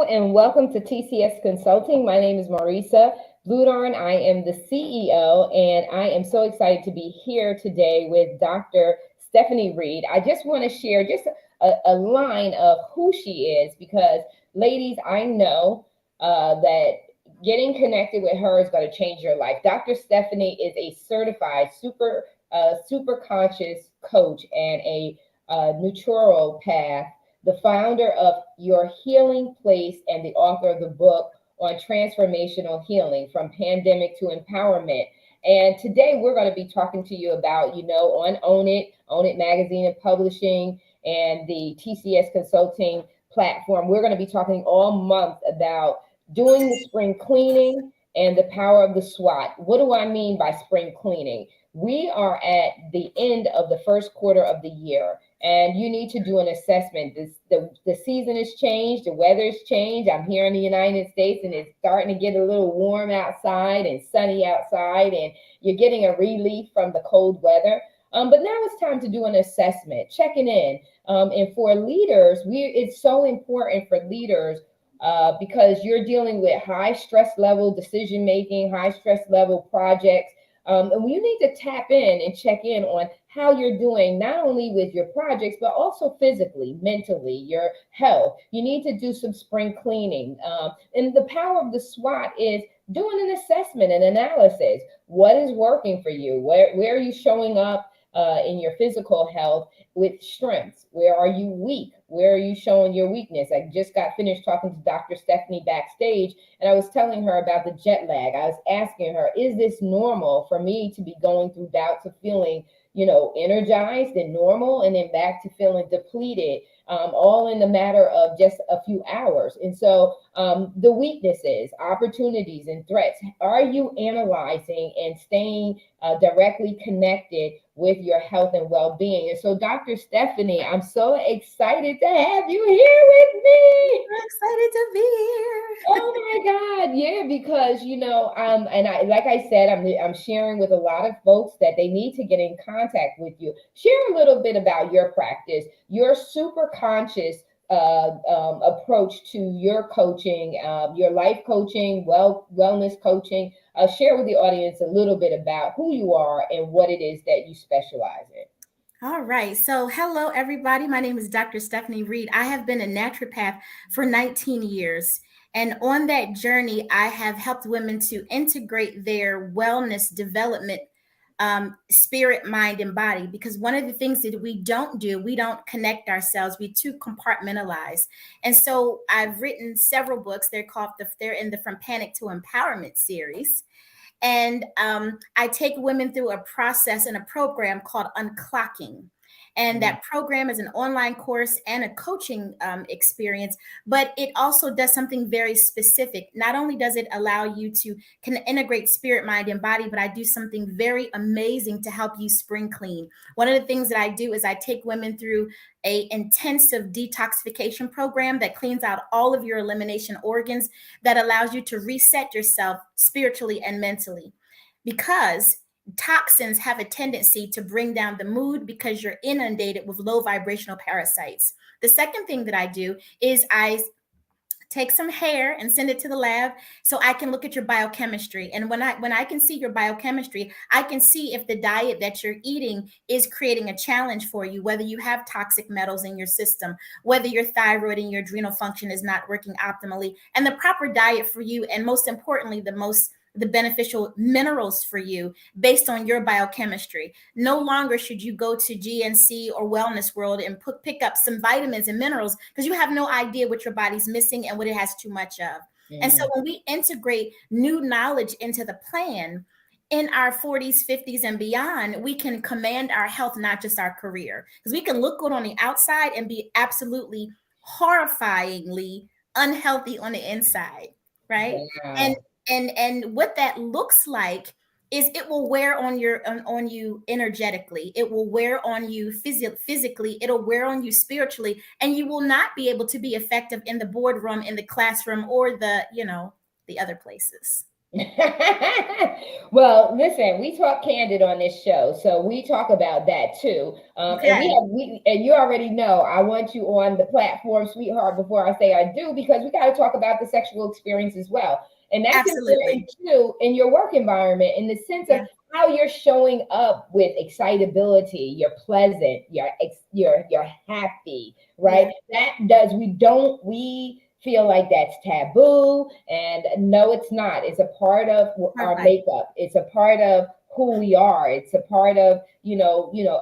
and welcome to TCS Consulting. My name is Marissa Bludorn. I am the CEO, and I am so excited to be here today with Dr. Stephanie Reid. I just want to share just a line of who she is because, ladies, I know that getting connected with her is going to change your life. Dr. Stephanie is a certified super conscious coach and a naturopath, the founder of Your Healing Place, and the author of the book on transformational healing from pandemic to empowerment. And today we're going to be talking to you about, on Own It Magazine and Publishing and the TCS Consulting platform. We're going to be talking all month about doing the spring cleaning and the power of the SWOT. What do I mean by spring cleaning? We are at the end of the first quarter of the year, and you need to do an assessment. The season has changed, the weather's changed. I'm here in the United States, and it's starting to get a little warm outside and sunny outside, and you're getting a relief from the cold weather. But now it's time to do an assessment, checking in. And for leaders, it's so important for leaders because you're dealing with high stress level decision making, high stress level projects. And you need to tap in and check in on how you're doing, not only with your projects, but also physically, mentally, your health. You need to do some spring cleaning. And the power of the SWOT is doing an assessment and analysis. What is working for you? Where are you showing up in your physical health with strengths? Where are you weak? Where are you showing your weakness? I just got finished talking to Dr. Stephanie backstage, and I was telling her about the jet lag. I was asking her, is this normal for me to be going through bouts of feeling, energized and normal, and then back to feeling depleted, all in the matter of just a few hours? And so the weaknesses, opportunities, and threats, are you analyzing and staying directly connected with your health and well-being? And so, Dr. Stephanie, I'm so excited to have you here with me. I'm excited to be here. Oh my God, yeah, because and I, like I said, I'm sharing with a lot of folks that they need to get in contact with you. Share a little bit about your practice, your super conscious approach to your coaching, your life coaching, wellness coaching. Share with the audience a little bit about who you are and what it is that you specialize in. All right. So, hello, everybody. My name is Dr. Stephanie Reid. I have been a naturopath for 19 years. And on that journey, I have helped women to integrate their wellness development, spirit, mind, and body. Because one of the things that we don't do, we don't connect ourselves. We too compartmentalize. And so I've written several books. They're in the From Panic to Empowerment series. And I take women through a process and a program called Unclocking. And that program is an online course and a coaching experience, but it also does something very specific. Not only does it allow you to can integrate spirit, mind, and body, but I do something very amazing to help you spring clean. One of the things that I do is I take women through a intensive detoxification program that cleans out all of your elimination organs, that allows you to reset yourself spiritually and mentally, because toxins have a tendency to bring down the mood because you're inundated with low vibrational parasites. The second thing that I do is I take some hair and send it to the lab so I can look at your biochemistry. And when I can see your biochemistry, I can see if the diet that you're eating is creating a challenge for you, whether you have toxic metals in your system, whether your thyroid and your adrenal function is not working optimally, and the proper diet for you, and most importantly, the beneficial minerals for you based on your biochemistry. No longer should you go to GNC or Wellness World and pick up some vitamins and minerals because you have no idea what your body's missing and what it has too much of. And so when we integrate new knowledge into the plan, in our 40s, 50s, and beyond, we can command our health, not just our career. Because we can look good on the outside and be absolutely horrifyingly unhealthy on the inside, right? Wow. And what that looks like is it will wear on you energetically. It will wear on you physically. It'll wear on you spiritually, and you will not be able to be effective in the boardroom, in the classroom, or the other places. Well, listen, we talk candid on this show, so we talk about that too. And Okay, and you already know I want you on the platform, sweetheart, before I say I do, because we got to talk about the sexual experience as well, and that's absolutely. important too in your work environment, in the sense of Yeah, how you're showing up with excitability. You're pleasant. You're happy, right? yeah, That does we feel like that's taboo, and no, it's not. It's a part of our perfect. makeup. It's a part of who we are. It's a part of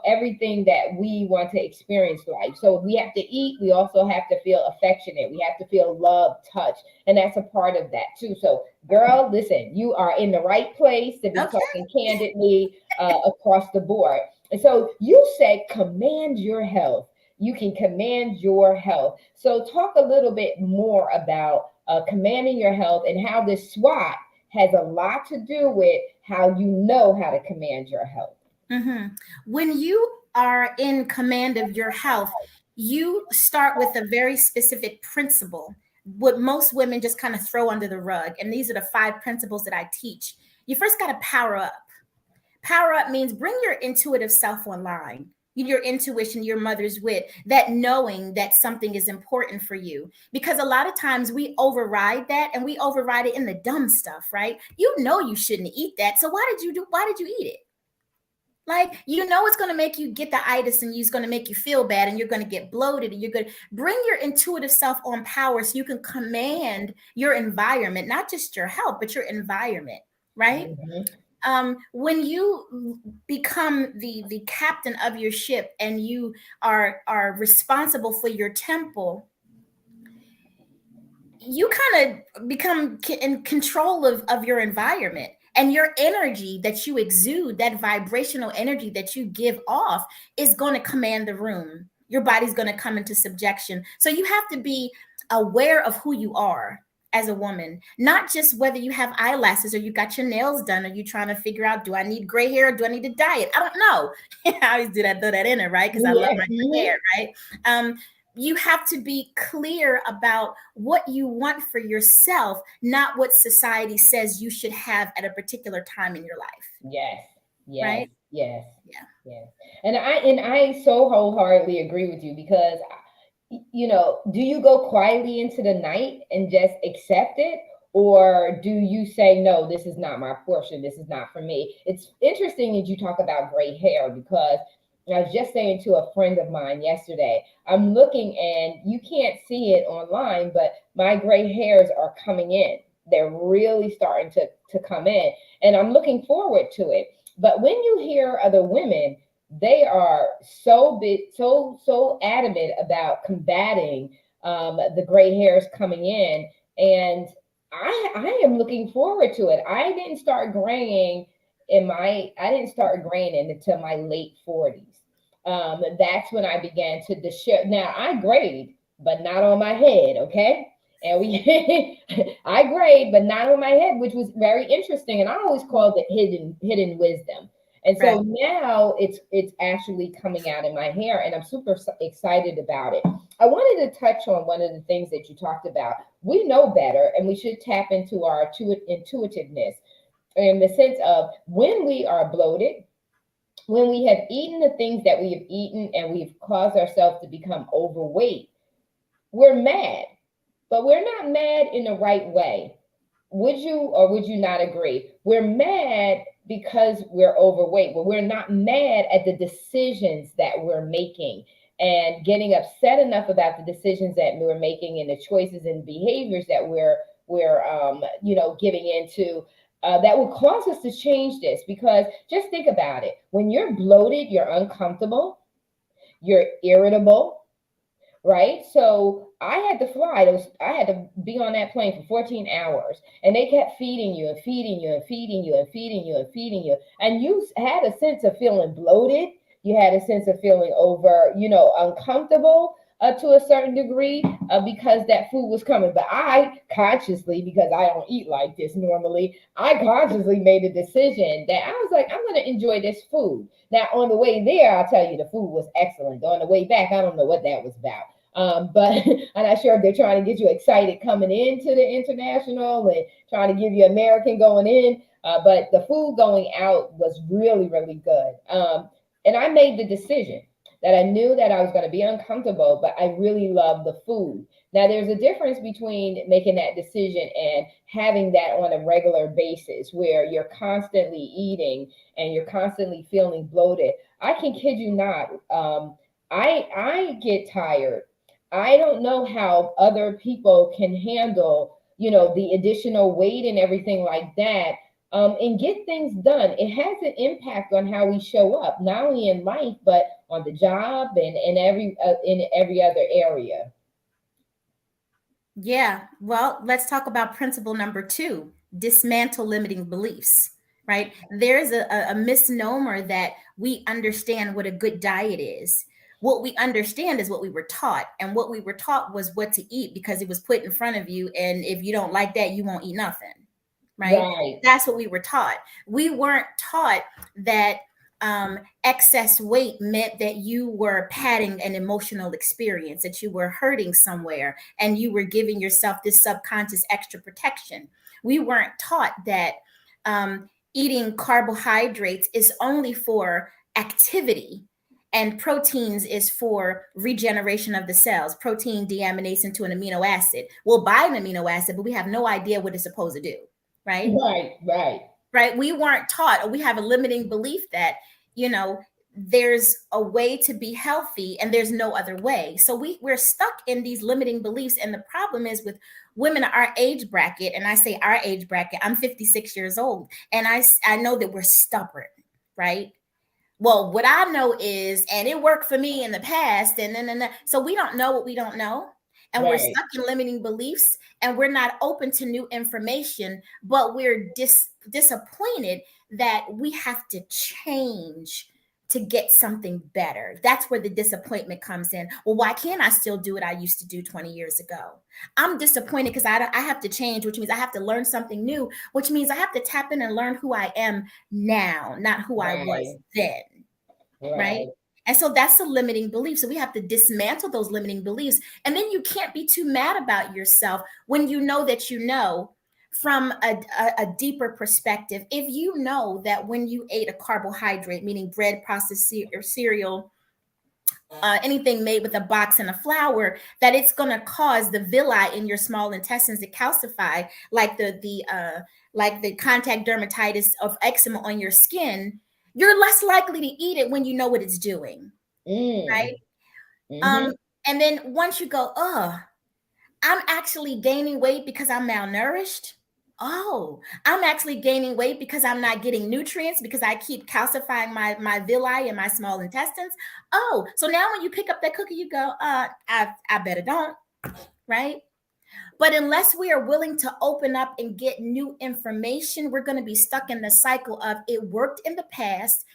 everything that we want to experience life. So we have to eat, we also have to feel affectionate, we have to feel love, touch, and that's a part of that too. So girl, listen, you are in the right place to be Okay. talking candidly across the board. And so you said command your health. You can command your health. So talk a little bit more about commanding your health, and how this SWOT has a lot to do with how you know how to command your health. hmm When you are in command of your health, you start with a very specific principle, what most women just kind of throw under the rug. And these are the five principles that I teach. You first got to power up. Power up means bring your intuitive self online. Your intuition, your mother's wit, that knowing that something is important for you. Because a lot of times we override that, and we override it in the dumb stuff, right? You know you shouldn't eat that. So why did you eat it? Like, you know, it's going to make you get the itis, and it's going to make you feel bad, and you're going to get bloated, and you're going to bring your intuitive self on power so you can command your environment, not just your health, but your environment, right? Mhm. When you become the captain of your ship, and you are responsible for your temple, you kind of become in control of your environment, and your energy that you exude, that vibrational energy that you give off, is going to command the room. Your body's going to come into subjection. So you have to be aware of who you are as a woman, not just whether you have eyelashes, or you got your nails done, or you trying to figure out, do I need gray hair, or do I need to dye it? I don't know. I always do that, throw that in there, right? Because I love Yeah. my gray Mhm. hair, right? You have to be clear about what you want for yourself, not what society says you should have at a particular time in your life, Yes, yes, right? yes, Yeah. yes. And I so wholeheartedly agree with you, because do you go quietly into the night and just accept it? Or do you say, no, this is not my portion, this is not for me? It's interesting that you talk about gray hair, because I was just saying to a friend of mine yesterday, I'm looking, and you can't see it online, but my gray hairs are coming in. They're really starting to come in, and I'm looking forward to it. But when you hear other women, they are so big, so adamant about combating the gray hairs coming in, and I am looking forward to it. I didn't start graying until my late 40s. That's when I began to Now I grayed, but not on my head, okay? And we I grayed, but not on my head, which was very interesting. And I always called it hidden wisdom. And Right. so now it's actually coming out in my hair, and I'm super excited about it. I wanted to touch on one of the things that you talked about. We know better, and we should tap into our intuitiveness, in the sense of when we are bloated, when we have eaten the things that we have eaten, and we've caused ourselves to become overweight, we're mad, but we're not mad in the right way. Would you or would you not agree? We're mad because we're overweight, but we're not mad at the decisions that we're making, and getting upset enough about the decisions that we're making, and the choices and behaviors that we're giving into, that will cause us to change this. Because just think about it: when you're bloated, you're uncomfortable, you're irritable, right? So I had to fly. I had to be on that plane for 14 hours, and they kept feeding you and feeding you and feeding you and feeding you and feeding you, and you had a sense of feeling bloated. You had a sense of feeling uncomfortable, to a certain degree, because that food was coming. But I consciously, because I don't eat like this normally, I consciously made a decision that I was like, I'm going to enjoy this food. Now, on the way there, I'll tell you, the food was excellent. On the way back, I don't know what that was about. But I'm not sure if they're trying to get you excited coming into the international and trying to give you American going in. But the food going out was really, really good. And I made the decision that I knew that I was going to be uncomfortable, but I really love the food. Now, there's a difference between making that decision and having that on a regular basis where you're constantly eating and you're constantly feeling bloated. I can kid you not. I get tired. I don't know how other people can handle, the additional weight and everything like that, and get things done. It has an impact on how we show up, not only in life but on the job and in every other area. Yeah, well, let's talk about principle number 2, dismantle limiting beliefs, right? There's a misnomer that we understand what a good diet is. What we understand is what we were taught, and what we were taught was what to eat because it was put in front of you. And if you don't like that, you won't eat nothing, right? Right, That's what we were taught. We weren't taught that excess weight meant that you were padding an emotional experience, that you were hurting somewhere and you were giving yourself this subconscious extra protection. We weren't taught that eating carbohydrates is only for activity and proteins is for regeneration of the cells. Protein deaminates into an amino acid. We'll buy an amino acid, but we have no idea what it's supposed to do, right? Right. We weren't taught, or we have a limiting belief that, there's a way to be healthy and there's no other way. So we're stuck in these limiting beliefs. And the problem is with women our age bracket, and I say our age bracket, I'm 56 years old, and I know that we're stubborn, right? Well, what I know is, and it worked for me in the past, and then so we don't know what we don't know, and we're right, stuck in limiting beliefs, and we're not open to new information, but we're disappointed that we have to change to get something better. That's where the disappointment comes in. Well, why can't I still do what I used to do 20 years ago? I'm disappointed because I have to change, which means I have to learn something new, which means I have to tap in and learn who I am now, not who I was right, then, right? right, And so that's a limiting belief. So we have to dismantle those limiting beliefs. And then you can't be too mad about yourself when you know that you know from a deeper perspective. If you know that when you ate a carbohydrate, meaning bread, processed cereal, anything made with a box and a flour, that it's going to cause the villi in your small intestines to calcify, like the contact dermatitis of eczema on your skin, you're less likely to eat it when you know what it's doing, mm, right? mm-hmm, And then once you go, oh, I'm actually gaining weight because I'm malnourished. Oh, I'm actually gaining weight because I'm not getting nutrients because I keep calcifying my villi and my small intestines. Oh, so now when you pick up that cookie, you go, I better don't, right? But unless we are willing to open up and get new information, we're going to be stuck in the cycle of it worked in the past.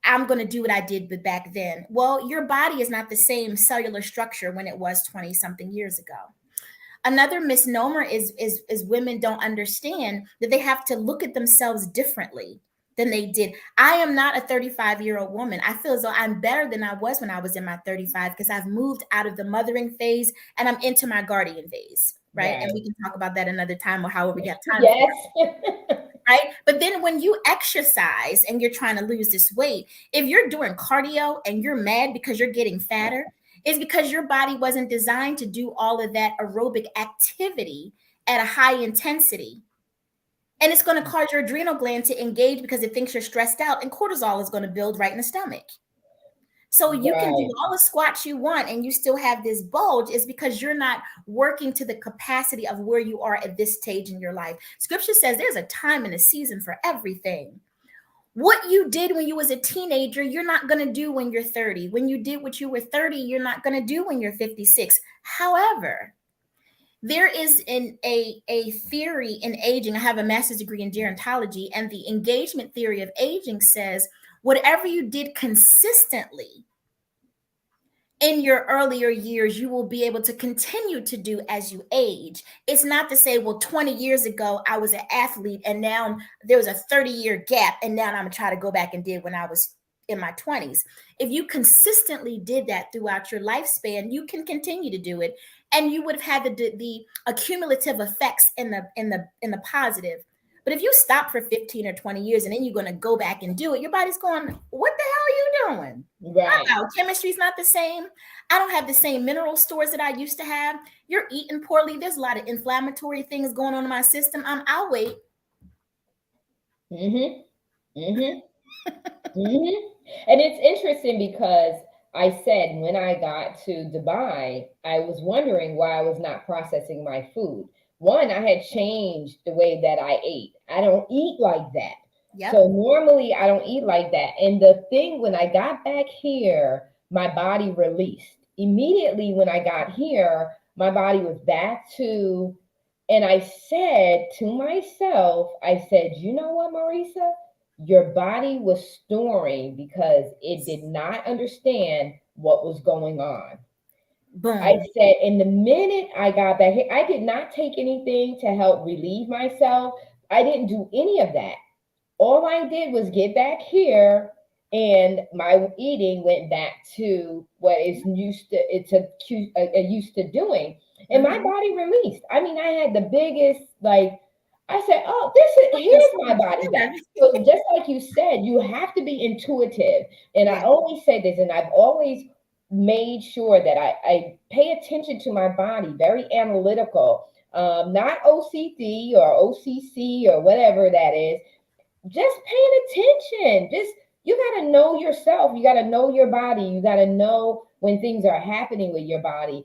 I'm going to do what I did back then. Well, your body is not the same cellular structure when it was 20 something years ago. Another misnomer is women don't understand that they have to look at themselves differently than they did. I am not a 35-year-old woman. I feel as though I'm better than I was when I was in my 35 because I've moved out of the mothering phase and I'm into my guardian phase, right? And right. we can talk about that another time or however we have time for Yes. it, right? But then when you exercise and you're trying to lose this weight, if you're doing cardio and you're mad because you're getting fatter, it's because your body wasn't designed to do all of that aerobic activity at a high intensity. And it's going to cause your adrenal gland to engage because it thinks you're stressed out, and cortisol is going to build right in the stomach. So you can do Right, all the squats you want and you still have this bulge is because you're not working to the capacity of where you are at this stage in your life. Scripture says there's a time and a season for everything. What you did when you was a teenager, you're not going to do when you're 30. When you did what you were 30, you're not going to do when you're 56. However, there is a theory in aging. I have a master's degree in gerontology, and the engagement theory of aging says whatever you did consistently in your earlier years, you will be able to continue to do as you age. It's not to say, well, 20 years ago, I was an athlete and now there was a 30-year gap. And now I'm going to try to go back and did when I was in my 20s. If you consistently did that throughout your lifespan, you can continue to do it, and you would have had the accumulative effects in the positive. But if you stop for 15 or 20 years and then you're going to go back and do it, your body's going, what the hell are you doing? Right. My biochemistry's not the same. I don't have the same mineral stores that I used to have. You're eating poorly. There's a lot of inflammatory things going on in my system. I'll wait. Mm-hmm. Mm-hmm. Mm-hmm. And it's interesting because I said when I got to Dubai, I was wondering why I was not processing my food. One, I had changed the way that I ate. I don't eat like that. Yep. So normally I don't eat like that. And the thing, when I got back here, my body released. Immediately when I got here, my body was back to, and I said to myself, I said, you know what, Marissa? Your body was storing because it did not understand what was going on. I Boom. said, in the minute I got back here, I did not take anything to help relieve myself. I didn't do any of that. All I did was get back here, and my eating went back to what is used to doing, and my Mhm. body released. I mean, I had the biggest, like, I said, oh, this is, Put here's yourself my body back. together. So just like you said, you have to be intuitive. And I Yeah. always say this, and I've always made sure that I pay attention to my body, very analytical, not OCD or OCC or whatever that is, just paying attention. Just, you got to know yourself. You got to know your body. You got to know when things are happening with your body.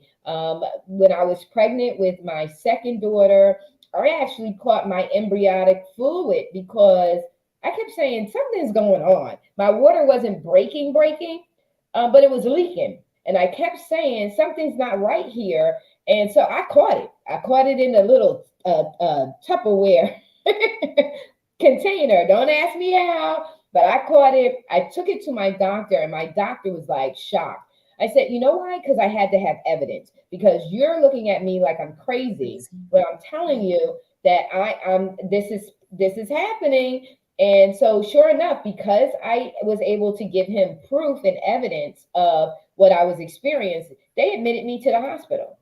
When I was pregnant with my second daughter, I actually caught my embryonic fluid because I kept saying something's going on. My water wasn't breaking, but it was leaking. And I kept saying something's not right here. And so I caught it. I caught it in a little Tupperware container. Don't ask me how, but I caught it. I took it to my doctor, and my doctor was like shocked. I said, you know why? Because I had to have evidence. Because you're looking at me like I'm crazy, but I'm telling you that this is happening. And so, sure enough, because I was able to give him proof and evidence of what I was experiencing, they admitted me to the hospital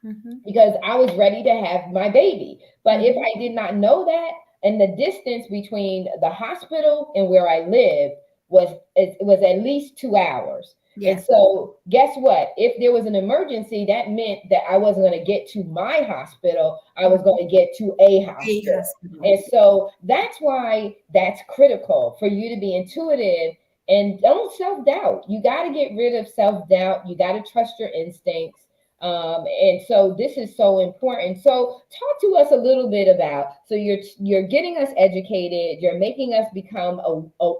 Mhm. because I was ready to have my baby. But if Mhm. I did not know that, and the distance between the hospital and where I lived was at least 2 hours. And Yeah. so, guess what? If there was an emergency, that meant that I wasn't going to get to my hospital. I was Mhm. going to get to a A hospital. hospital. And so that's why that's critical for you to be intuitive and don't self doubt. You got to get rid of self doubt. You got to trust your instincts. And so this is so important. So talk to us a little bit about, so you're getting us educated, you're making us become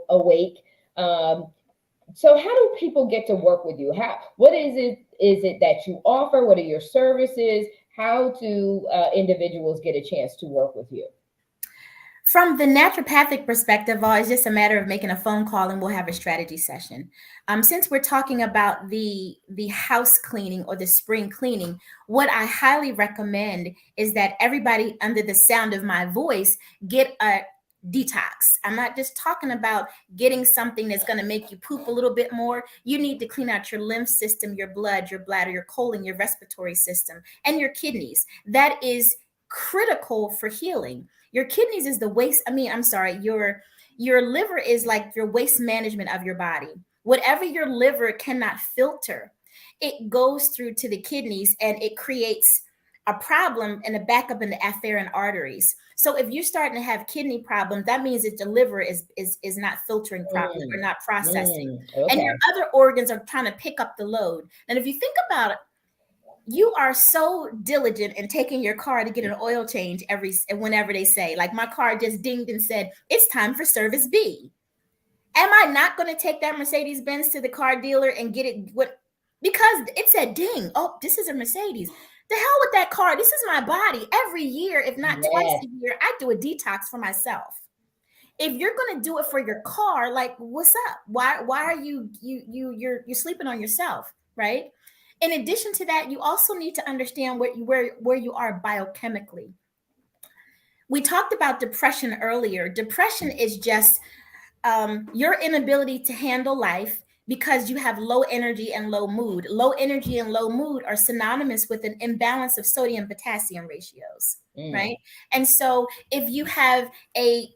awake. Um, so how do people get to work with you? How, what is it that you offer? What are your services? How do individuals get a chance to work with you? From the naturopathic perspective, it's just a matter of making a phone call and we'll have a strategy session. Since we're talking about the house cleaning or the spring cleaning, what I highly recommend is that everybody under the sound of my voice get a detox. I'm not just talking about getting something that's going to make you poop a little bit more. You need to clean out your lymph system, your blood, your bladder, your colon, your respiratory system, and your kidneys. That is critical for healing. Your kidneys is the waste. I mean, I'm sorry, your liver is like your waste management of your body. Whatever your liver cannot filter, it goes through to the kidneys and it creates a problem and a backup in the afferent arteries. So if you're starting to have kidney problems, that means that the liver is not filtering properly or Mm, not processing. And your okay. other organs are trying to pick up the load. And if you think about it, you are so diligent in taking your car to get an oil change every whenever they say, like my car just dinged and said it's time for service B. Am I not going to take that Mercedes Benz to the car dealer and get it what, because it said ding, oh, this is a Mercedes. The hell with that car. This is my body. Every year, if not twice Yes. a year, I do a detox for myself. If you're going to do it for your car, like what's up? Why are you're sleeping on yourself, right? In addition to that, you also need to understand where you are biochemically. We talked about depression earlier. Depression is just your inability to handle life because you have low energy and low mood. Low energy and low mood are synonymous with an imbalance of sodium potassium ratios, right? And so if you have a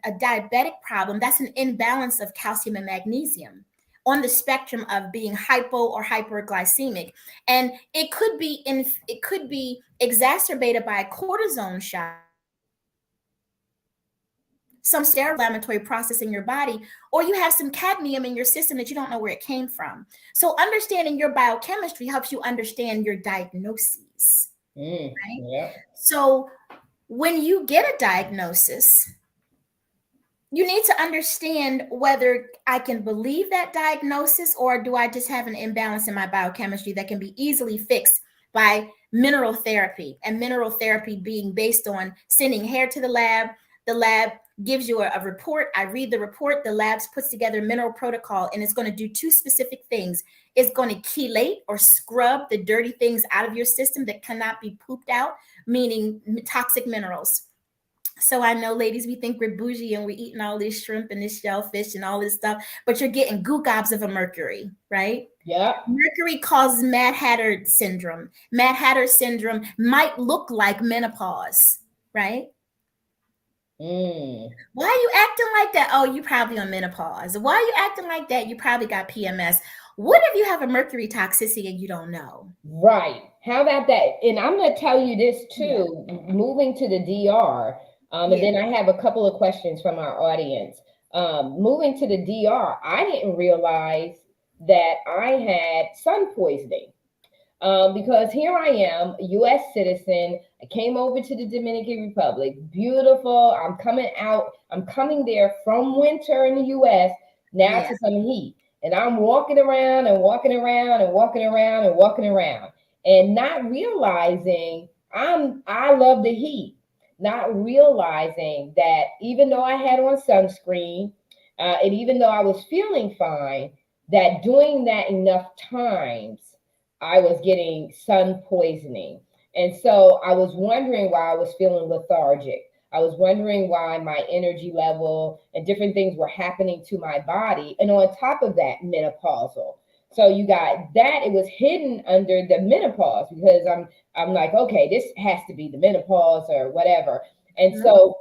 diabetic problem, that's an imbalance of calcium and magnesium on the spectrum of being hypo or hyperglycemic. And it could be exacerbated by a cortisone shot, some steroid inflammatory process in your body, or you have some cadmium in your system that you don't know where it came from. So understanding your biochemistry helps you understand your diagnoses. Right? Yeah. So when you get a diagnosis, you need to understand whether I can believe that diagnosis or do I just have an imbalance in my biochemistry that can be easily fixed by mineral therapy, and mineral therapy being based on sending hair to the lab. The lab gives you a report. I read the report. The lab puts together a mineral protocol, and it's going to do two specific things. It's going to chelate or scrub the dirty things out of your system that cannot be pooped out, meaning toxic minerals. So I know, ladies, we think we're bougie and we're eating all this shrimp and this shellfish and all this stuff, but you're getting goo gobs of a mercury, right? Yeah. Mercury causes Mad Hatter syndrome. Mad Hatter syndrome might look like menopause, right? Why are you acting like that? Oh, you probably on menopause. Why are you acting like that? You probably got PMS. What if you have a mercury toxicity and you don't know? Right. How about that? And I'm going to tell you this too, moving to the DR. And then I have a couple of questions from our audience. Moving to the DR, I didn't realize that I had sun poisoning. Because here I am, a U.S. citizen. I came over to the Dominican Republic. Beautiful. I'm coming there from winter in the U.S. now to some heat. And I'm walking around and walking around and walking around and walking around and not realizing I love the heat. Not realizing that even though I had on sunscreen, and even though I was feeling fine, that doing that enough times, I was getting sun poisoning. And so I was wondering why I was feeling lethargic. I was wondering why my energy level and different things were happening to my body. And on top of that, menopausal. So you got that, it was hidden under the menopause because I'm like, okay, this has to be the menopause or whatever. And so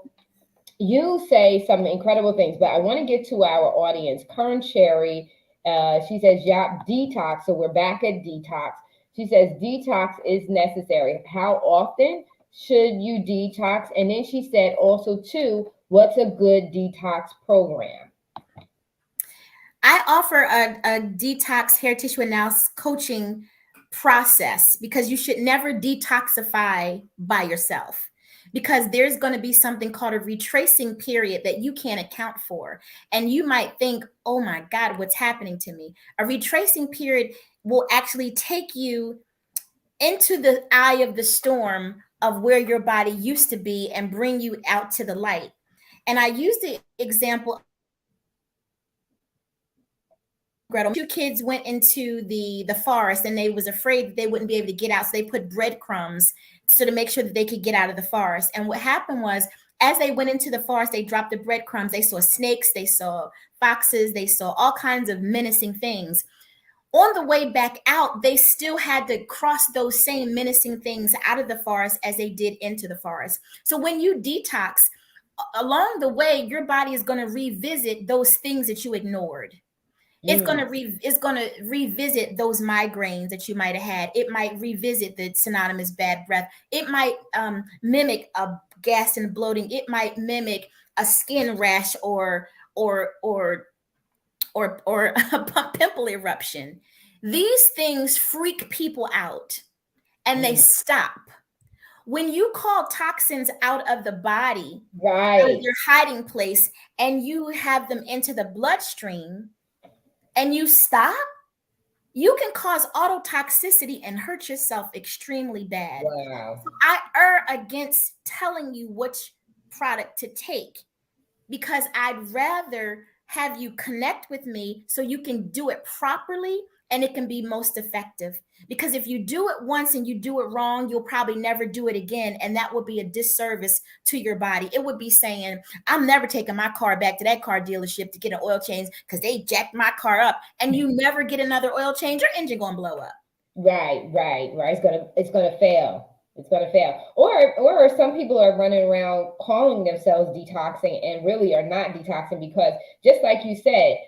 you say some incredible things, but I want to get to our audience. Kern Cherry, she says, yeah, detox. So we're back at detox. She says, detox is necessary. How often should you detox? And then she said also, too, what's a good detox program? I offer a detox hair tissue analysis coaching process because you should never detoxify by yourself, because there's going to be something called a retracing period that you can't account for. And you might think, oh my God, what's happening to me? A retracing period will actually take you into the eye of the storm of where your body used to be and bring you out to the light. And I use the example, two kids went into the forest and they was afraid that they wouldn't be able to get out. So they put breadcrumbs so to make sure that they could get out of the forest. And what happened was, as they went into the forest, they dropped the breadcrumbs. They saw snakes, they saw foxes, they saw all kinds of menacing things. On the way back out, they still had to cross those same menacing things out of the forest as they did into the forest. So when you detox, along the way, your body is going to revisit those things that you ignored. It's going to revisit those migraines that you might have had. It might revisit the synonymous bad breath. It might mimic a gas and bloating. It might mimic a skin rash or a pimple eruption. These things freak people out and they stop. When you call toxins out of the body, out of your hiding place, and you have them into the bloodstream, and you stop, you can cause autotoxicity and hurt yourself extremely bad. Wow. So I err against telling you which product to take because I'd rather have you connect with me so you can do it properly and it can be most effective. Because if you do it once and you do it wrong, you'll probably never do it again. And that would be a disservice to your body. It would be saying, I'm never taking my car back to that car dealership to get an oil change because they jacked my car up. And you never get another oil change, your engine gonna blow up. Right. It's gonna fail. It's gonna fail. Or some people are running around calling themselves detoxing and really are not detoxing, because just like you said,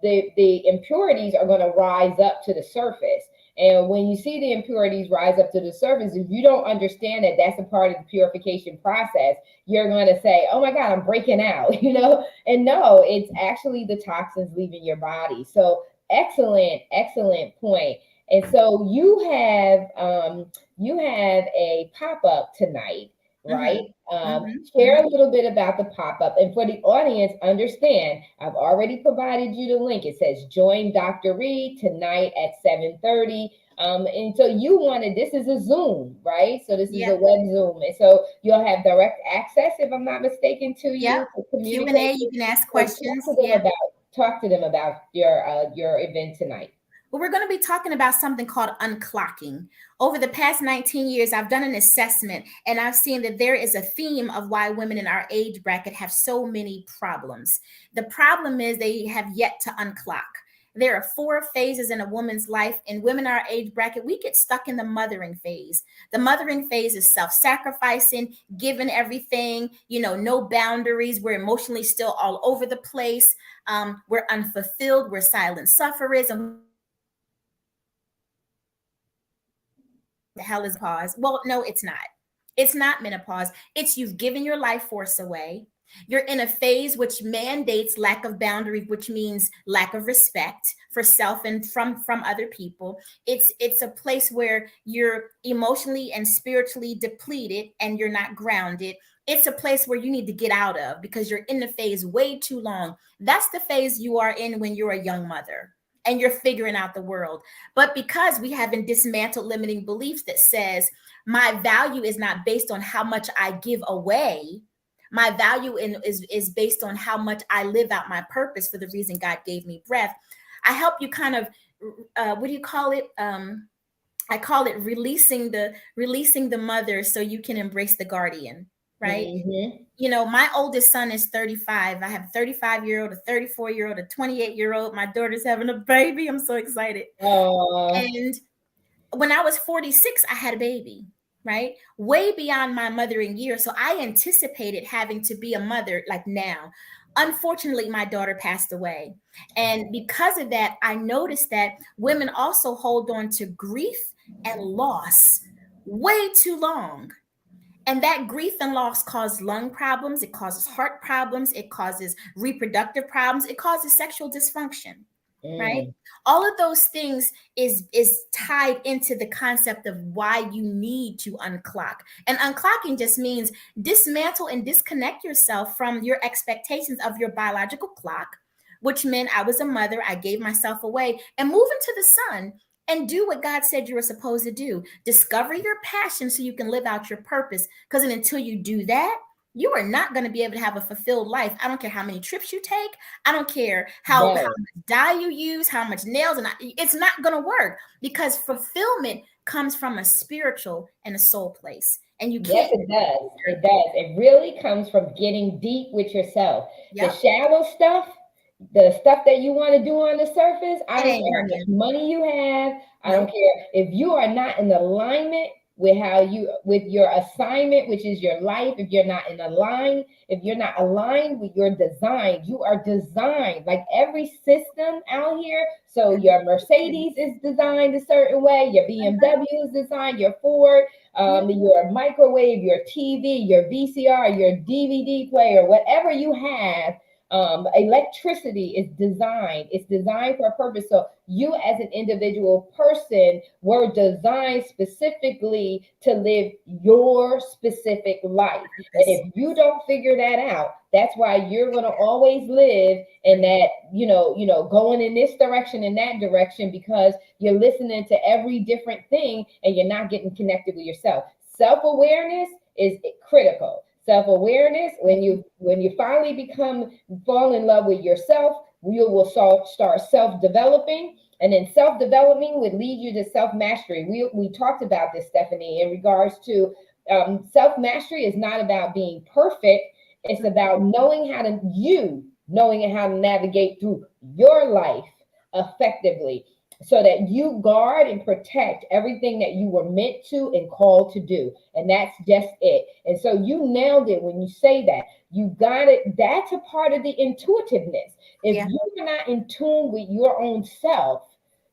the impurities are gonna rise up to the surface. And when you see the impurities rise up to the surface, if you don't understand that that's a part of the purification process, you're going to say, oh my God, I'm breaking out, and no, it's actually the toxins leaving your body. So excellent point. And so you have a pop-up tonight, right? Share a little bit about the pop-up. And for the audience, understand, I've already provided you the link. It says join Dr. Reid tonight at 7:30. And so this is a Zoom, right? So this is a web Zoom. And so you'll have direct access, if I'm not mistaken, to you to communicate. Q&A, you can ask questions. Talk to them about your event tonight. Well, we're going to be talking about something called unclocking. Over the past 19 years, I've done an assessment, and I've seen that there is a theme of why women in our age bracket have so many problems. The problem is they have yet to unclock. There are 4 phases in a woman's life, and women in our age bracket, we get stuck in the mothering phase. The mothering phase is self-sacrificing, giving everything, no boundaries. We're emotionally still all over the place. We're unfulfilled. We're silent sufferers. And the hell is pause? Well, no, it's not. It's not menopause. It's you've given your life force away. You're in a phase which mandates lack of boundaries, which means lack of respect for self and from other people. It's a place where you're emotionally and spiritually depleted and you're not grounded. It's a place where you need to get out of because you're in the phase way too long. That's the phase you are in when you're a young mother and you're figuring out the world. But because we haven't dismantled limiting beliefs that says my value is not based on how much I give away, my value is based on how much I live out my purpose for the reason God gave me breath. I help you kind of, what do you call it? I call it releasing the mother so you can embrace the guardian, right? My oldest son is 35. I have a 35-year-old, a 34-year-old, a 28-year-old. My daughter's having a baby. I'm so excited. And when I was 46, I had a baby. Right? Way beyond my mothering years. So I anticipated having to be a mother like now. Unfortunately, my daughter passed away. And because of that, I noticed that women also hold on to grief and loss way too long. And that grief and loss causes lung problems. It causes heart problems. It causes reproductive problems. It causes sexual dysfunction. Right? All of those things is tied into the concept of why you need to unclock. And unclocking just means dismantle and disconnect yourself from your expectations of your biological clock, which meant I was a mother, I gave myself away, and move into the sun and do what God said you were supposed to do. Discover your passion so you can live out your purpose. Because until you do that, you are not going to be able to have a fulfilled life. I don't care how many trips you take. I don't care how much dye you use, how much nails, and it's not going to work because fulfillment comes from a spiritual and a soul place. And you can't. Yes, it does. It does. It really comes from getting deep with yourself. The shallow stuff, the stuff that you want to do on the surface, I don't care how much money you have. I don't care if you are not in alignment with your assignment, which is your life. If you're not aligned with your design, you are designed like every system out here. So your Mercedes is designed a certain way, your BMW is designed, your Ford, your microwave, your TV, your VCR, your DVD player, whatever you have. Electricity is designed. It's designed for a purpose. So you as an individual person were designed specifically to live your specific life. And if you don't figure that out, that's why you're going to always live in that, going in this direction and that direction, because you're listening to every different thing and you're not getting connected with yourself. Self-awareness is critical. Self-awareness, when you finally fall in love with yourself, you will start self-developing, and then self-developing would lead you to self-mastery. We talked about this, Stephanie, in regards to self-mastery is not about being perfect. It's about knowing how to navigate through your life effectively, so that you guard and protect everything that you were meant to and called to do. And that's just it. And so you nailed it when you say that. You got it. That's a part of the intuitiveness. If Yeah. you're not in tune with your own self,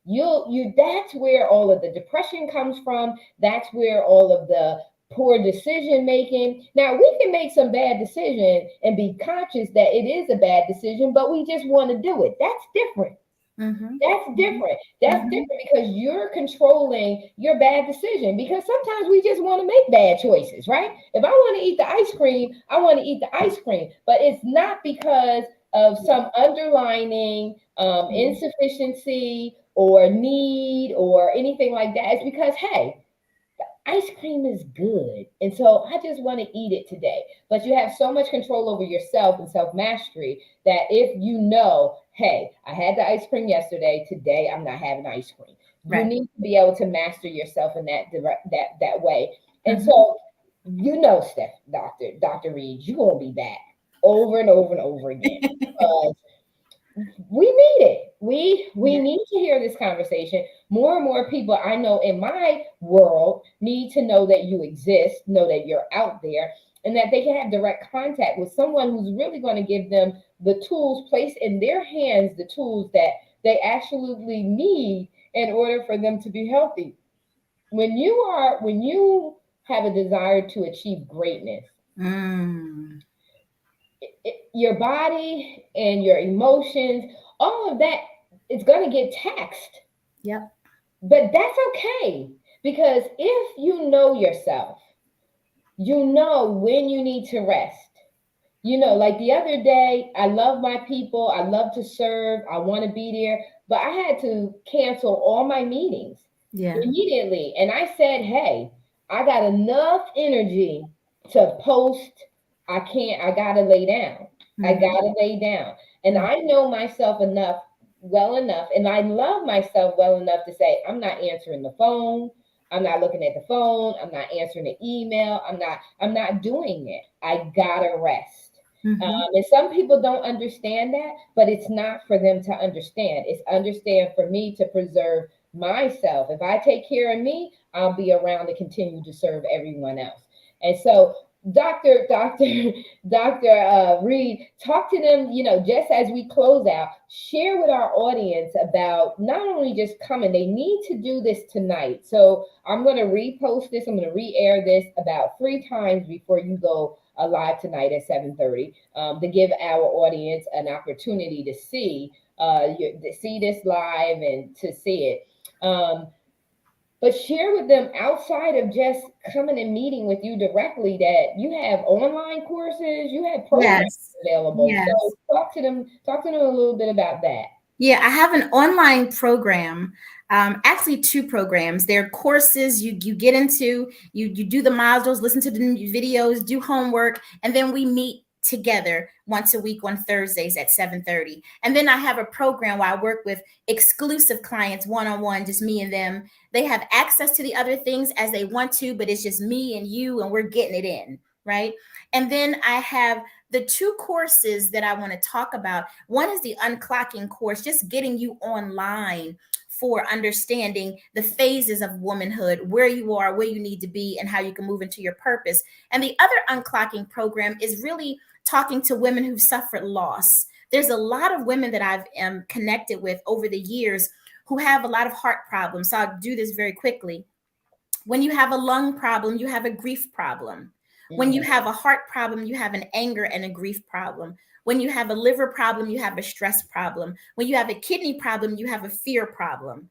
that's where all of the depression comes from. That's where all of the poor decision making. Now we can make some bad decision and be conscious that it is a bad decision, but we just want to do it. That's different. Mm-hmm. That's different. That's Mm-hmm. different because you're controlling your bad decision. Because sometimes we just want to make bad choices, right? If I want to eat the ice cream, I want to eat the ice cream. But it's not because of some underlining insufficiency or need or anything like that. It's because, hey, ice cream is good. And so I just want to eat it today. But you have so much control over yourself and self mastery that if you know, hey, I had the ice cream yesterday, today I'm not having ice cream. You Right. need to be able to master yourself in that way. And Mm-hmm. so, Dr. Reid, you're going to be back over and over and over again. We need it. We Yeah. need to hear this conversation. More and more people I know in my world need to know that you exist, know that you're out there, and that they can have direct contact with someone who's really going to give them the tools, place in their hands the tools that they absolutely need in order for them to be healthy. When you have a desire to achieve greatness, Mm. your body and your emotions, all of that is going to get taxed. Yep. But that's okay, because if you know yourself, you know when you need to rest. Like the other day, I love my people, I love to serve, I want to be there, but I had to cancel all my meetings Yeah. immediately. And I said, hey, I got enough energy to post. I gotta lay down. I Mm-hmm. gotta lay down. And I know myself well enough, and I love myself well enough to say, I'm not answering the phone. I'm not looking at the phone. I'm not answering the email. I'm not doing it. I gotta rest. Mm-hmm. And some people don't understand that, but it's not for them to understand. It's understand for me to preserve myself. If I take care of me, I'll be around to continue to serve everyone else. And so, Dr. Reid, talk to them, just as we close out, share with our audience about not only just coming, they need to do this tonight. So I'm going to repost this, I'm going to re-air this about 3 times before you go live tonight at 7:30, to give our audience an opportunity to see this live and to see it. But share with them, outside of just coming and meeting with you directly, that you have online courses, you have programs Yes. available. Yes. So talk to them a little bit about that. Yeah, I have an online program, actually 2 programs. They're courses you get into, you do the modules, listen to the videos, do homework, and then we meet together once a week on Thursdays at 7:30. And then I have a program where I work with exclusive clients one-on-one, just me and them. They have access to the other things as they want to, but it's just me and you, and we're getting it in, right? And then I have the 2 courses that I want to talk about. One is the unclocking course, just getting you online for understanding the phases of womanhood, where you are, where you need to be, and how you can move into your purpose. And the other unclocking program is really talking to women who've suffered loss. There's a lot of women that I've connected with over the years who have a lot of heart problems. So I'll do this very quickly. When you have a lung problem, you have a grief problem. When you have a heart problem, you have an anger and a grief problem. When you have a liver problem, you have a stress problem. When you have a kidney problem, you have a fear problem.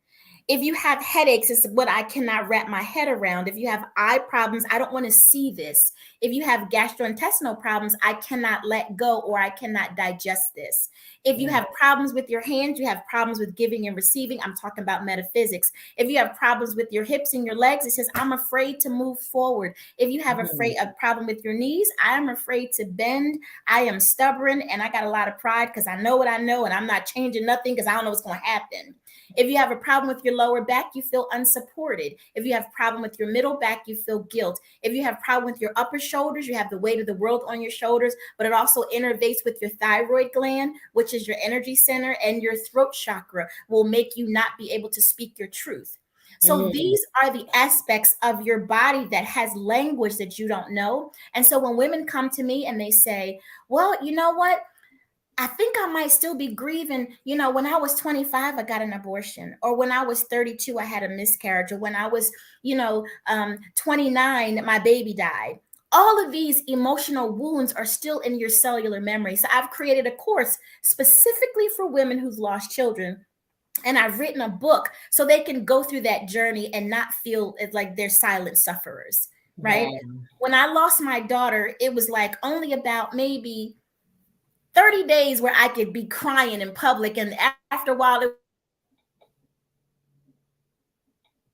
If you have headaches, it's what I cannot wrap my head around. If you have eye problems, I don't want to see this. If you have gastrointestinal problems, I cannot let go or I cannot digest this. If you have problems with your hands, you have problems with giving and receiving. I'm talking about metaphysics. If you have problems with your hips and your legs, it says, I'm afraid to move forward. If you have a problem with your knees, I am afraid to bend. I am stubborn and I got a lot of pride because I know what I know and I'm not changing nothing because I don't know what's going to happen. If you have a problem with your lower back, you feel unsupported. If you have a problem with your middle back, you feel guilt. If you have a problem with your upper shoulders, you have the weight of the world on your shoulders, but it also innervates with your thyroid gland, which is your energy center, and your throat chakra will make you not be able to speak your truth. So these are the aspects of your body that has language that you don't know. And so when women come to me and they say, well, you know what? I think I might still be grieving. You know, when I was 25, I got an abortion, or when I was 32, I had a miscarriage, or when I was, 29, my baby died. All of these emotional wounds are still in your cellular memory. So I've created a course specifically for women who've lost children. And I've written a book so they can go through that journey and not feel like they're silent sufferers, right? When I lost my daughter, it was like only about maybe 30 days where I could be crying in public. And after a while,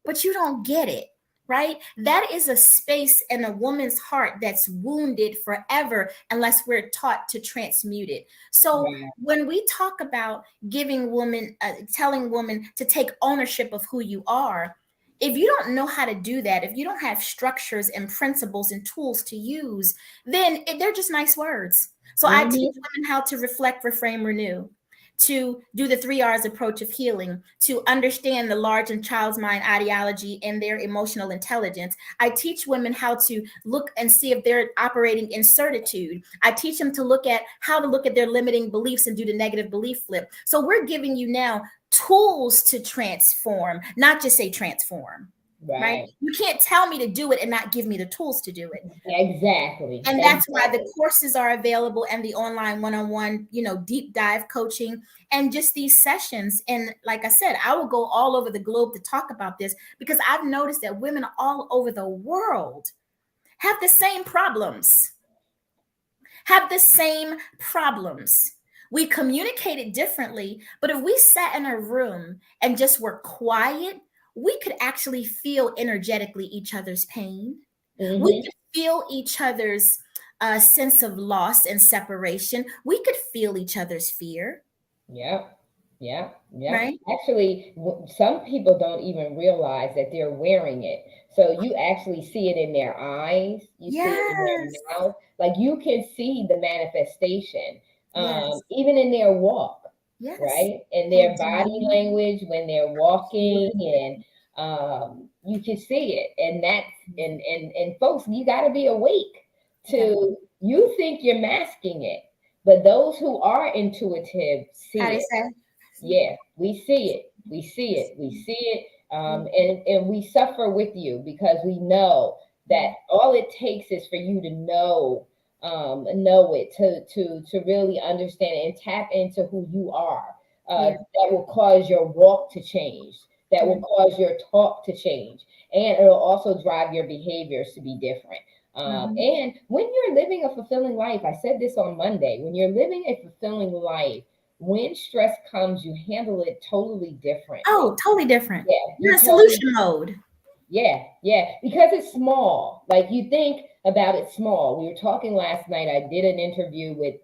but you don't get it, right? That is a space in a woman's heart that's wounded forever unless we're taught to transmute it. So when we talk about giving women, telling women to take ownership of who you are, if you don't know how to do that, if you don't have structures and principles and tools to use, then they're just nice words. So I teach women how to reflect, reframe, renew, to do the 3 R's approach of healing, to understand the large and child's mind ideology and their emotional intelligence. I teach women how to look and see if they're operating in certitude. I teach them to look at how to look at their limiting beliefs and do the negative belief flip. So we're giving you now tools to transform, not just say transform. Right? You can't tell me to do it and not give me the tools to do it. Exactly. And that's why the courses are available and the online one-on-one, deep dive coaching and just these sessions. And like I said, I will go all over the globe to talk about this because I've noticed that women all over the world have the same problems. We communicate it differently, but if we sat in a room and just were quiet, we could actually feel energetically each other's pain. We could feel each other's sense of loss and separation. We could feel each other's fear. Yeah. Right? Actually, some people don't even realize that they're wearing it. So you actually see it in their eyes. You see it in their mouth. Like you can see the manifestation, even in their walk. Right? In their body language when they're walking, and you can see it. And that's and folks, you got to be awake to. You think you're masking it, but those who are intuitive see it. Yeah, we see it. And we suffer with you because we know that all it takes is for you to know it, to really understand it and tap into who you are. That will cause your walk to change. That will cause your talk to change, and it'll also drive your behaviors to be different. And when you're living a fulfilling life, I said this on Monday, when you're living a fulfilling life, when stress comes, you handle it totally different. Oh, totally different. Yeah. You're in solution mode. Yeah. Because it's small. Like you think about it small. We were talking last night. I did an interview with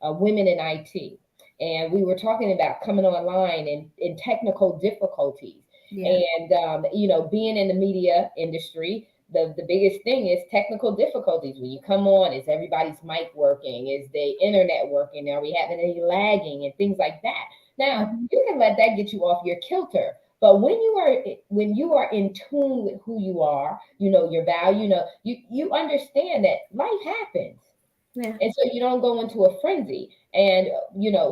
women in IT. And we were talking about coming online and in technical difficulties. And, being in the media industry, the biggest thing is technical difficulties. When you come on, is everybody's mic working? Is the internet working? Are we having any lagging and things like that? Now, you can let that get you off your kilter. But when you are in tune with who you are, your value, you understand that life happens. And so you don't go into a frenzy. And,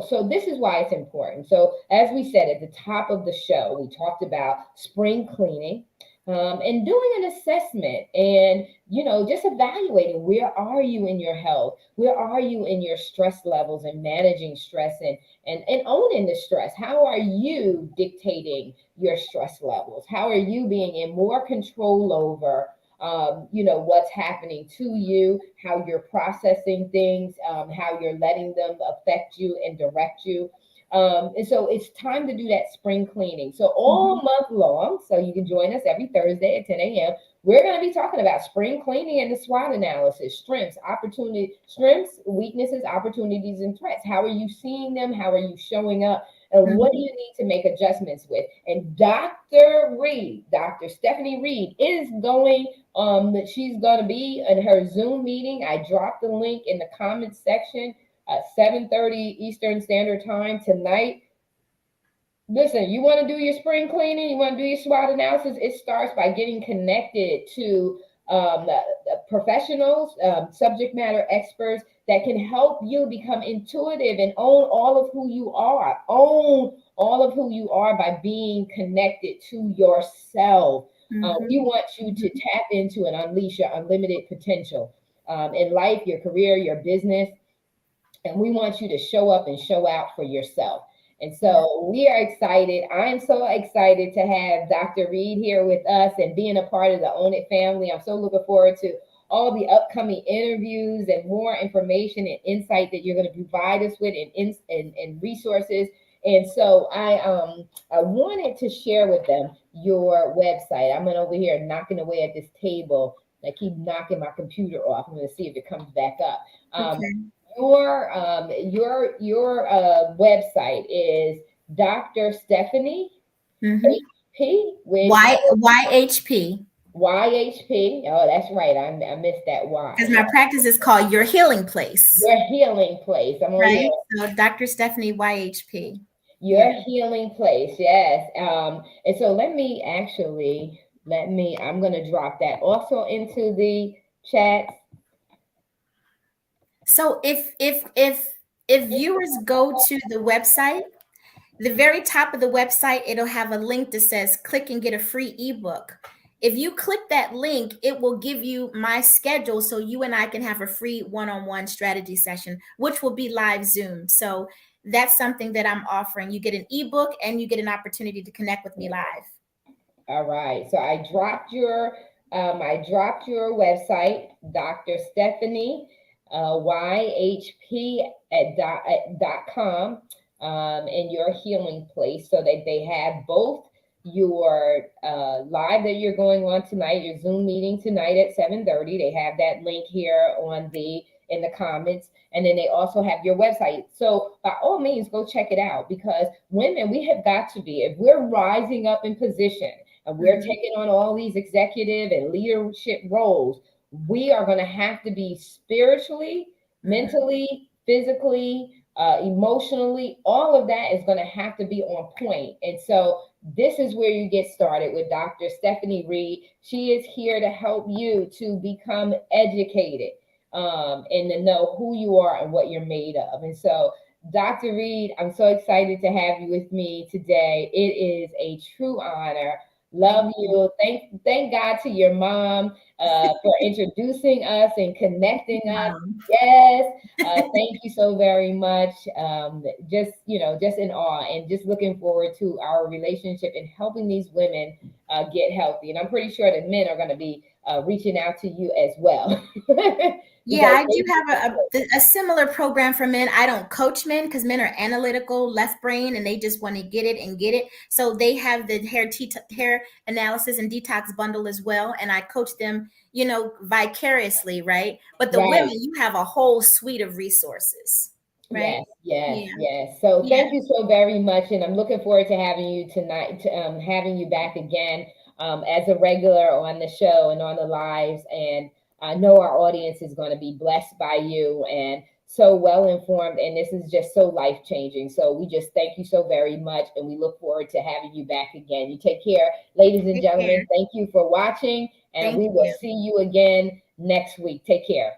so this is why it's important. So as we said at the top of the show, we talked about spring cleaning. and doing an assessment and, just evaluating where are you in your health? Where are you in your stress levels and managing stress and owning the stress? How are you dictating your stress levels? How are you being in more control over what's happening to you, how you're processing things, how you're letting them affect you and direct you. And so it's time to do that spring cleaning. So all month long, so you can join us every Thursday at 10 a.m. We're going to be talking about spring cleaning and the SWOT analysis, strengths, weaknesses, opportunities, and threats. How are you seeing them? How are you showing up? And what do you need to make adjustments with? And Dr. Stephanie Reid is going, she's going to be in her Zoom meeting. I dropped the link in the comments section at 7:30 Eastern Standard Time tonight. Listen, you want to do your spring cleaning, you want to do your SWOT analysis, it starts by getting connected to professionals, subject matter experts that can help you become intuitive and own all of who you are. Own all of who you are by being connected to yourself. We want you to tap into and unleash your unlimited potential in life, your career, your business. And we want you to show up and show out for yourself. And so we are excited. I'm so excited to have Dr. Reid here with us and being a part of the Own It family. I'm so looking forward to all the upcoming interviews and more information and insight that you're going to provide us with and resources. And so I wanted to share with them your website. I'm over here knocking away at this table. I keep knocking my computer off. I'm going to see if it comes back up. Your website is Dr. Stephanie HP with YHP. YHP. Oh, that's right. I missed that Y. Because my practice is called Your Healing Place. Your Healing Place. Right. So Dr. Stephanie YHP. Your Healing Place. Yes. And so I'm going to drop that also into the chat. So if viewers go to the website, the very top of the website, it'll have a link that says click and get a free ebook. If you click that link, it will give you my schedule so you and I can have a free one-on-one strategy session, which will be live Zoom. So that's something that I'm offering. You get an ebook and you get an opportunity to connect with me live. All right. So I dropped your website, Dr. Stephanie YHP.com in Your Healing Place, so that they have both your live that you're going on tonight, your Zoom meeting tonight at 7:30. They have that link here in the comments, and then they also have your website. So by all means, go check it out, because women, we have got to be, if we're rising up in position and we're taking on all these executive and leadership roles, we are going to have to be spiritually, mentally, physically, emotionally, all of that is going to have to be on point. And so this is where you get started with Dr. Stephanie Reid. She is here to help you to become educated and to know who you are and what you're made of. And so, Dr. Reid, I'm so excited to have you with me today. It is a true honor. Love you. Thank God to your mom for introducing us and connecting us. Yes. Thank you so very much. Just in awe, and just looking forward to our relationship and helping these women get healthy. And I'm pretty sure that men are going to be reaching out to you as well. Yeah, I do have a similar program for men. I don't coach men because men are analytical, left brain, and they just want to get it. So they have the hair analysis and detox bundle as well. And I coach them, vicariously, right? But the women, you have a whole suite of resources. Right? Yes. So thank you so very much. And I'm looking forward to having you tonight, having you back again as a regular on the show and on the lives. And I know our audience is going to be blessed by you and so well informed. And this is just so life changing. So we just thank you so very much. And we look forward to having you back again. You take care, ladies and gentlemen. Thank you for watching. And we will see you again next week. Take care.